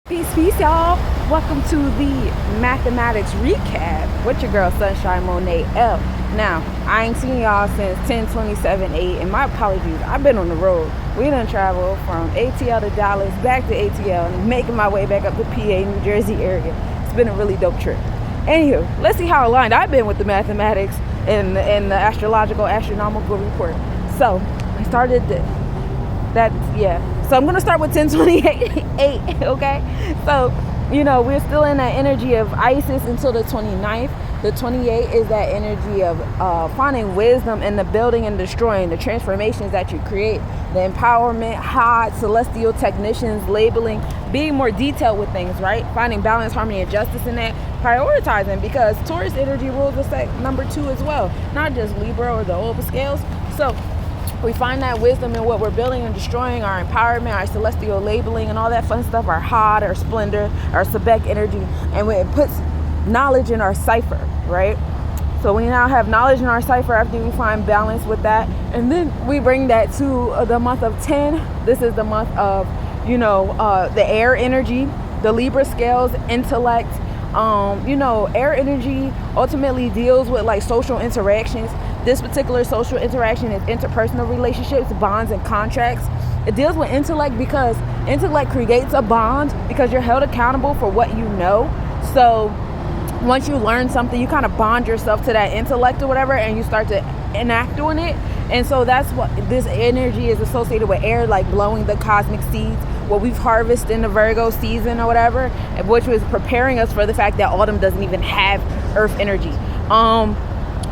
Peace, y'all. Welcome to the mathematics recap with your girl Sunshine Monet L. Now, I ain't seen y'all since 10/27/8, and my apologies. I've been on the road. We done traveled from ATL to Dallas, back to ATL, and making my way back up to PA, New Jersey area. It's been a really dope trip. Anywho, let's see how aligned I've been with the mathematics and the astronomical report. So, I started So I'm going to start with 10/28/8, okay? So, we're still in that energy of Isis until the 29th. The 28th is that energy of finding wisdom in the building and destroying, the transformations that you create, the empowerment, hot, celestial technicians, labeling, being more detailed with things, right? Finding balance, harmony, and justice in that, prioritizing, because Taurus energy rules the number 2 as well, not just Libra or the Oba scales. So, we find that wisdom in what we're building and destroying, our empowerment, our celestial labeling, and all that fun stuff, our hod, our splendor, our Sebek energy, and it puts knowledge in our cypher, right? So we now have knowledge in our cypher after we find balance with that. And then we bring that to the month of 10. This is the month of, the air energy, the Libra scales, intellect. Air energy ultimately deals with like social interactions. This particular social interaction is interpersonal relationships, bonds, and contracts. It deals with intellect because intellect creates a bond because you're held accountable for what you know. So once you learn something, you kind of bond yourself to that intellect or whatever, and you start to enact on it. And so that's what this energy is associated with, air, like blowing the cosmic seeds, what we've harvested in the Virgo season or whatever, which was preparing us for the fact that autumn doesn't even have earth energy.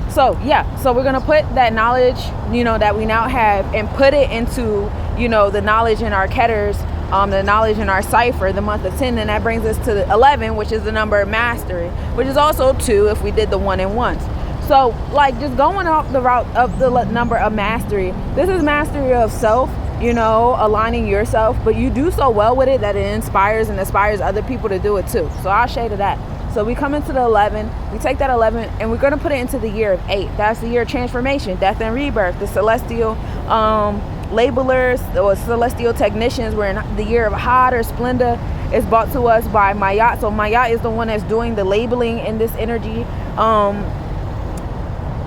So we're going to put that knowledge, that we now have, and put it into, the knowledge in our keters, the knowledge in our cypher, the month of 10, and that brings us to the 11, which is the number of mastery, which is also 2 if we did the 1 and 1s. So, just going off the route of the number of mastery, this is mastery of self, aligning yourself, but you do so well with it that it inspires and aspires other people to do it too. So I'll shade of that. So we come into the 11, we take that 11, and we're going to put it into the year of 8. That's the year of transformation, death, and rebirth. The celestial labelers or celestial technicians, we're in the year of hod or splendor, is brought to us by Mayat. So Mayat is the one that's doing the labeling in this energy.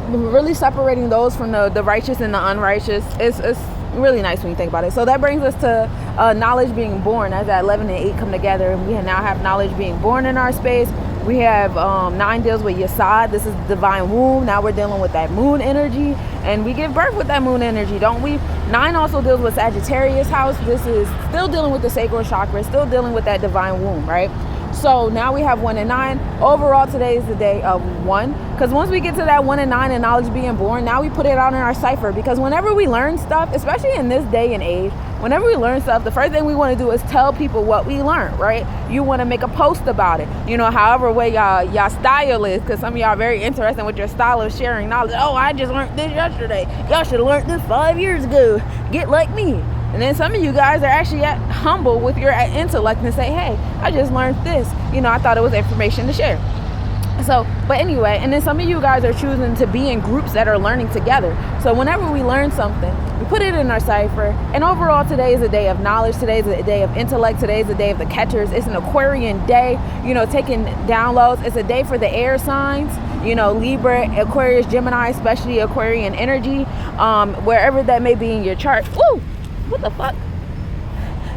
Really separating those from the righteous and the unrighteous. It's really nice when you think about it. So that brings us to knowledge being born, as that 11 and 8 come together, and we now have knowledge being born in our space. We have 9 deals with Yesod. This is divine womb. Now we're dealing with that moon energy, and we give birth with that moon energy, don't we? 9 also deals with Sagittarius house. This is still dealing with the sacral chakra, still dealing with that divine womb, right? So now we have 1 and 9. Overall, today is the day of 1. Because once we get to that 1 and 9 and knowledge being born, now we put it out in our cypher. Because whenever we learn stuff, especially in this day and age, whenever we learn stuff, the first thing we want to do is tell people what we learned, right? You want to make a post about it. However way y'all style is, because some of y'all are very interested with your style of sharing knowledge. Oh, I just learned this yesterday. Y'all should have learned this 5 years ago. Get like me. And then some of you guys are actually humble with your intellect and say, hey, I just learned this. I thought it was information to share. So, but anyway, and then some of you guys are choosing to be in groups that are learning together. So whenever we learn something, we put it in our cypher. And overall, today is a day of knowledge. Today is a day of intellect. Today is a day of the keters. It's an Aquarian day, taking downloads. It's a day for the air signs, Libra, Aquarius, Gemini, especially Aquarian energy, wherever that may be in your chart. Woo! What the fuck?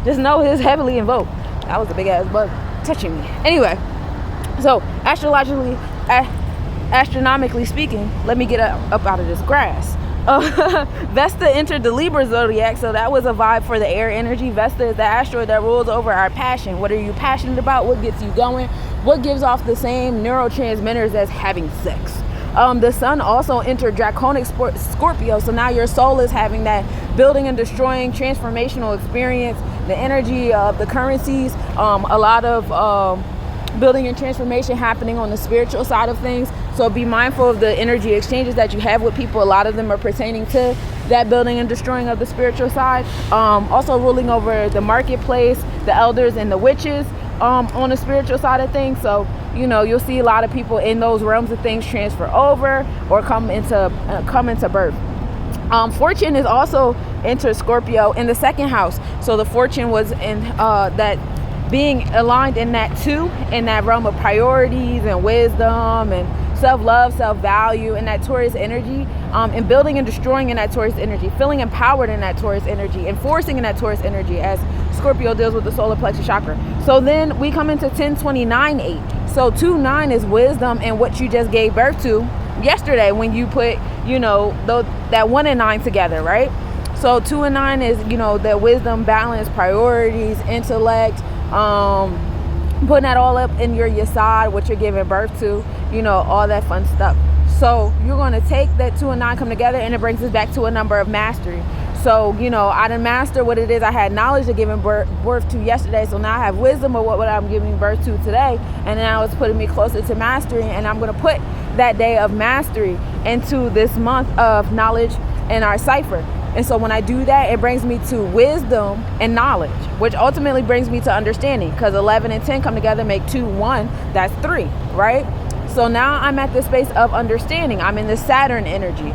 Just know it's heavily invoked. That was a big ass bug touching me. Anyway, so astronomically speaking, let me get up out of this grass. Vesta entered the Libra zodiac, so that was a vibe for the air energy. Vesta is the asteroid that rules over our passion. What are you passionate about? What gets you going? What gives off the same neurotransmitters as having sex? The sun also entered draconic Scorpio, so now your soul is having that building and destroying transformational experience, the energy of the currencies, a lot of building and transformation happening on the spiritual side of things. So be mindful of the energy exchanges that you have with people. A lot of them are pertaining to that building and destroying of the spiritual side. Also ruling over the marketplace, the elders and the witches on the spiritual side of things. So you'll see a lot of people in those realms of things transfer over or come into birth. Fortune is also entered Scorpio in the second house. So the fortune was in that being aligned in that too, in that realm of priorities and wisdom and self-love, self-value, and that Taurus energy, and building and destroying in that Taurus energy, feeling empowered in that Taurus energy, enforcing in that Taurus energy as Scorpio deals with the solar plexus chakra. So then we come into 10-29-8. So 2-9 is wisdom and what you just gave birth to yesterday when you put, that 1 and 9 together, right? So 2 and 9 is, the wisdom, balance, priorities, intellect, putting that all up in your yesod, what you're giving birth to, all that fun stuff. So you're going to take that 2 and 9 come together, and it brings us back to a number of mastery. So, I didn't master what it is I had knowledge of giving birth to yesterday. So now I have wisdom of what I'm giving birth to today. And now it's putting me closer to mastery. And I'm going to put that day of mastery into this month of knowledge in our cypher. And so when I do that, it brings me to wisdom and knowledge, which ultimately brings me to understanding, because 11 and 10 come together, make 2, 1. That's 3, right? So now I'm at the space of understanding. I'm in the Saturn energy.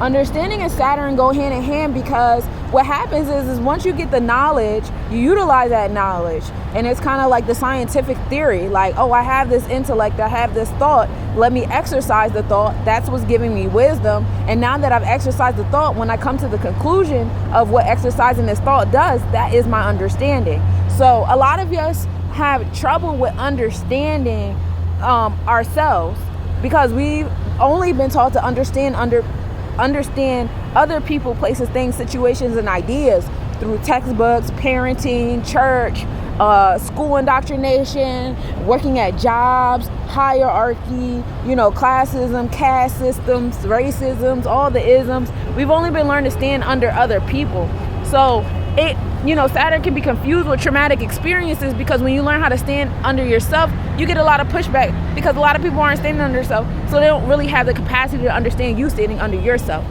Understanding and Saturn go hand in hand, because what happens is once you get the knowledge, you utilize that knowledge. And it's kind of like the scientific theory, like, oh, I have this intellect, I have this thought, let me exercise the thought. That's what's giving me wisdom. And now that I've exercised the thought, when I come to the conclusion of what exercising this thought does, that is my understanding. So a lot of us have trouble with understanding ourselves, because we've only been taught to understand other people, places, things, situations, and ideas through textbooks, parenting, church, school indoctrination, working at jobs, hierarchy, classism, caste systems, racisms, all the isms. We've only been learned to stand under other people. So Saturn can be confused with traumatic experiences, because when you learn how to stand under yourself, you get a lot of pushback, because a lot of people aren't standing under themselves, so they don't really have the capacity to understand you standing under yourself.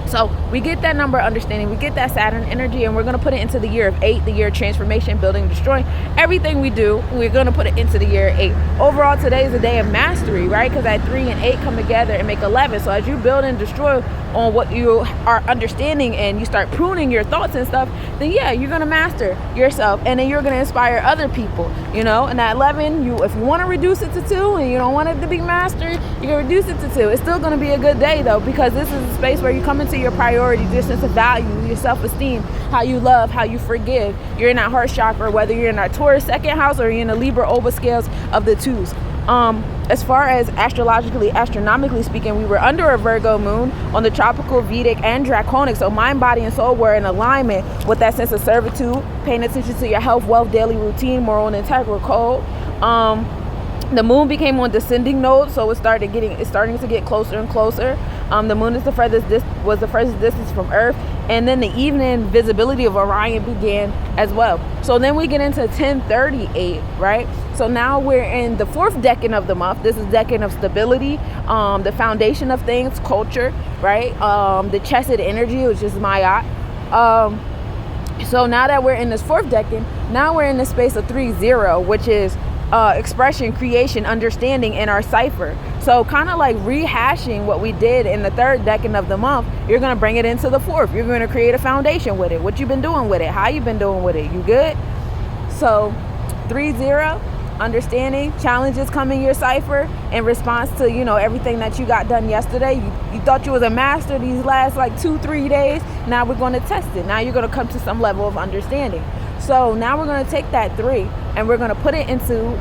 So we get that number of understanding, we get that Saturn energy, and we're going to put it into the year of 8, the year of transformation, building, destroying. Everything we do, we're going to put it into the year 8. Overall, today is a day of mastery, right? Because that 3 and 8 come together and make 11. So as you build and destroy on what you are understanding, and you start pruning your thoughts and stuff, then you're going to master yourself, and then you're going to inspire other people, and that 11, if you want to reduce it to 2 and you don't want it to be mastered, you can reduce it to 2. It's still going to be a good day though, because this is a space where you come into your priorities, your sense of value, your self-esteem, how you love, how you forgive. You're in that heart chakra, whether you're in that Taurus second house or you're in the Libra over scales of the 2s. As far as astronomically speaking, we were under a Virgo moon on the tropical, Vedic, and draconic. So mind, body, and soul were in alignment with that sense of servitude, paying attention to your health, wealth, daily routine, moral, and integral code. The moon became on descending node, so it's starting to get closer and closer. The moon is the furthest distance from Earth, and then the evening visibility of Orion began as well. So then we get into 1038, right? So now we're in the 4th decan of the month. This is decan of stability, the foundation of things, culture, right? The Chesed energy, which is Ma'at. So now that we're in this 4th decan, now we're in the space of 3-0, which is expression, creation, understanding in our cypher. So kind of like rehashing what we did in the 3rd decan of the month, you're going to bring it into the 4th. You're going to create a foundation with it. What you've been doing with it, how you've been doing with it. You good? So 3-0, understanding, challenges come in your cypher in response to, everything that you got done yesterday. You thought you was a master these last 2-3 days. Now we're going to test it. Now you're going to come to some level of understanding. So now we're going to take that 3 and we're going to put it into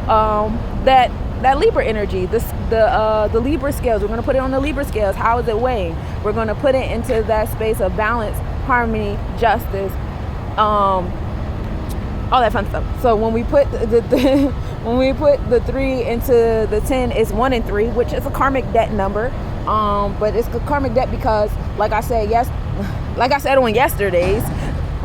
that Libra energy, the Libra scales. We're going to put it on the Libra scales. How is it weighing? We're going to put it into that space of balance, harmony, justice, all that fun stuff. So when we put the 3 into the 10, it's 1 and 3, which is a karmic debt number. But it's a karmic debt because, like I said on yesterday's,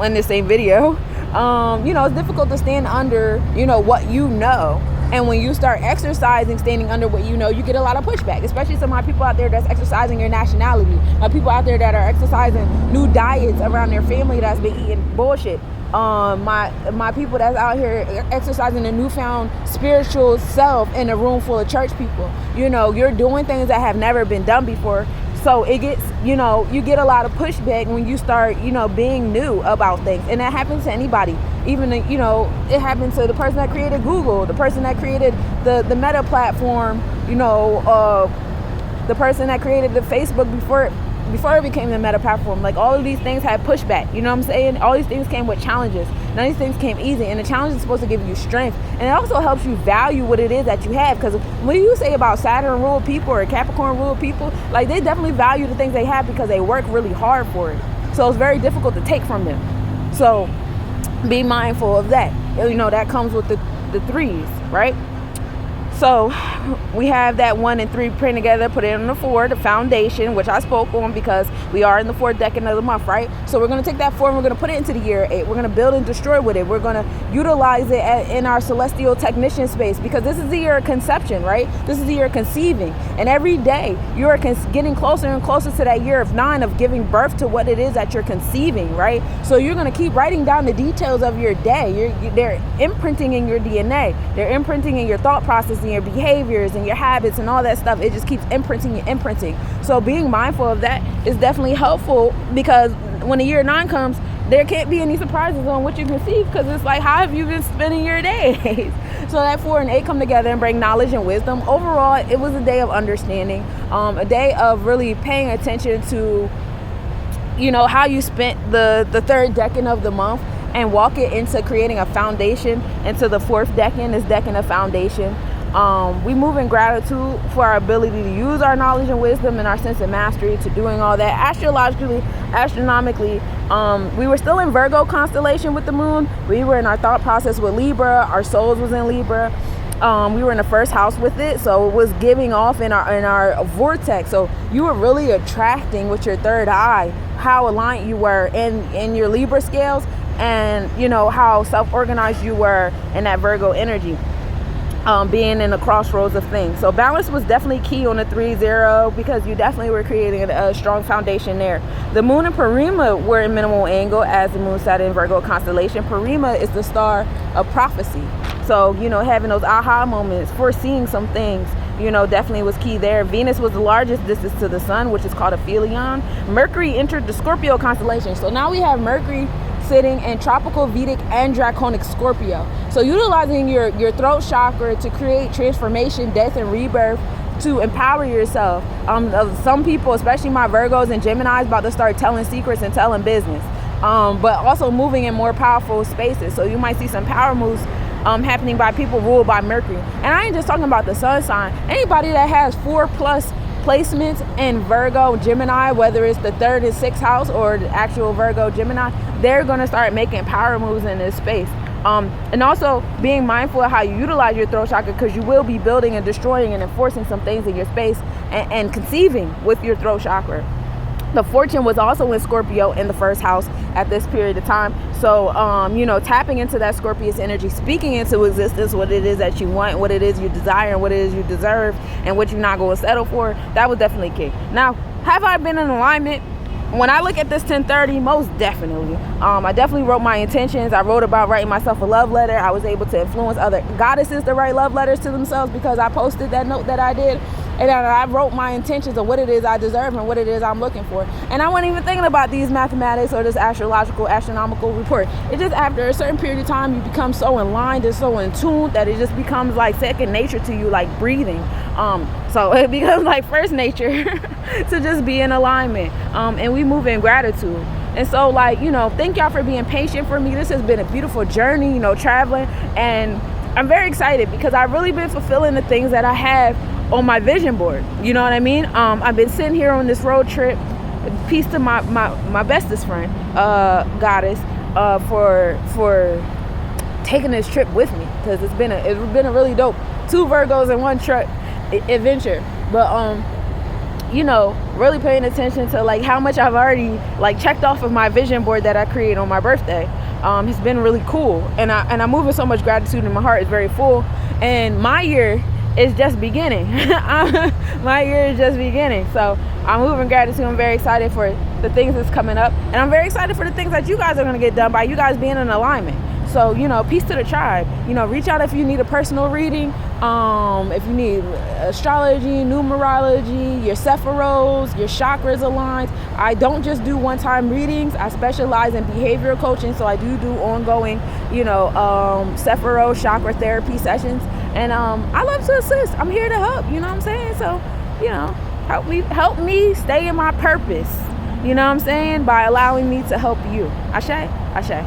in the same video, it's difficult to stand under, what you know. And when you start exercising, standing under what you know, you get a lot of pushback, especially some of my people out there that's exercising your nationality. People out there that are exercising new diets around their family that's been eating bullshit. My people that's out here exercising a newfound spiritual self in a room full of church people. You're doing things that have never been done before. So it gets, you get a lot of pushback when you start, being new about things. And that happens to anybody. Even, it happened to the person that created Google, the person that created the Meta platform, the person that created the Facebook before it became the Meta platform. Like, all of these things had pushback, you know what I'm saying? All these things came with challenges. None of these things came easy, and the challenge is supposed to give you strength, and it also helps you value what it is that you have. Because when you say about Saturn ruled people or Capricorn ruled people, like, they definitely value the things they have because they work really hard for it. So it's very difficult to take from them. So be mindful of that. That comes with the threes, right? So we have that 1 and 3 printed together, put it in the 4, the foundation, which I spoke on because we are in the 4th decan of the month, right? So we're going to take that 4 and we're going to put it into the year 8. We're going to build and destroy with it. We're going to utilize it in our celestial technician space, because this is the year of conception, right? This is the year of conceiving. And every day you are getting closer and closer to that year of 9 of giving birth to what it is that you're conceiving, right? So you're going to keep writing down the details of your day. They're imprinting in your DNA. They're imprinting in your thought process, your behaviors and your habits and all that stuff. It just keeps imprinting. So being mindful of that is definitely helpful, because when the year 9 comes, there can't be any surprises on what you conceive, because it's like, how have you been spending your days? So that 4 and 8 come together and bring knowledge and wisdom. Overall, it was a day of understanding, a day of really paying attention to how you spent the 3rd decan of the month, and walk it into creating a foundation into the 4th decan, this decan of foundation. We move in gratitude for our ability to use our knowledge and wisdom and our sense of mastery to doing all that. Astronomically, we were still in Virgo constellation with the moon. We were in our thought process with Libra. Our souls was in Libra. We were in the 1st house with it, so it was giving off in our vortex. So you were really attracting with your 3rd eye how aligned you were in your Libra scales, and how self-organized you were in that Virgo energy. Being in the crossroads of things. So balance was definitely key on the 3-0, because you definitely were creating a strong foundation there. The moon and Parima were in minimal angle as the moon sat in Virgo constellation. Parima is the star of prophecy. So, having those aha moments, foreseeing some things, definitely was key there. Venus was the largest distance to the sun, which is called a aphelion. Mercury entered the Scorpio constellation. So now we have Mercury sitting in tropical, Vedic, and draconic Scorpio. So utilizing your throat chakra to create transformation, death, and rebirth, to empower yourself. Some people, especially my Virgos and Geminis, about to start telling secrets and telling business, but also moving in more powerful spaces. So you might see some power moves happening by people ruled by Mercury. And I ain't just talking about the sun sign. Anybody that has 4+ placements in Virgo, Gemini, whether it's the 3rd and 6th house or the actual Virgo, Gemini, they're going to start making power moves in this space. And also being mindful of how you utilize your throat chakra, because you will be building and destroying and enforcing some things in your space and conceiving with your throat chakra. The fortune was also in Scorpio in the 1st house at this period of time. So, tapping into that Scorpius energy, speaking into existence what it is that you want, what it is you desire, and what it is you deserve, and what you're not going to settle for, that was definitely key. Now, have I been in alignment? When I look at this 1030, most definitely. I definitely wrote my intentions. I wrote about writing myself a love letter. I was able to influence other goddesses to write love letters to themselves because I posted that note that I did. And I wrote my intentions of what it is I deserve and what it is I'm looking for. And I wasn't even thinking about these mathematics or this astronomical report. It's just after a certain period of time, you become so in line and so in tune that it just becomes like second nature to you, like breathing. So it becomes like first nature to just be in alignment. And we move in gratitude. And so, thank y'all for being patient for me. This has been a beautiful journey, traveling. And I'm very excited because I've really been fulfilling the things that I have on my vision board. You know what I mean? I've been sitting here on this road trip. Peace to my bestest friend, goddess, for taking this trip with me, because it's been a really dope 2 Virgos in 1 truck adventure. But really paying attention to how much I've already checked off of my vision board that I created on my birthday. It's been really cool, and I'm moving so much gratitude, and my heart is very full. And my year is just beginning. My year is just beginning. So I'm moving gratitude. I'm very excited for the things that's coming up, and I'm very excited for the things that you guys are going to get done by you guys being in alignment. So, you know, peace to the tribe. You know, reach out if you need a personal reading. If you need astrology, numerology, your sephiros, your chakras aligned. I don't just do one-time readings. I specialize in behavioral coaching, so I do ongoing, you know, sephiro chakra therapy sessions. And I love to assist. I'm here to help. You know what I'm saying? So, you know, help me stay in my purpose. You know what I'm saying? By allowing me to help you. Ashe? Ashe.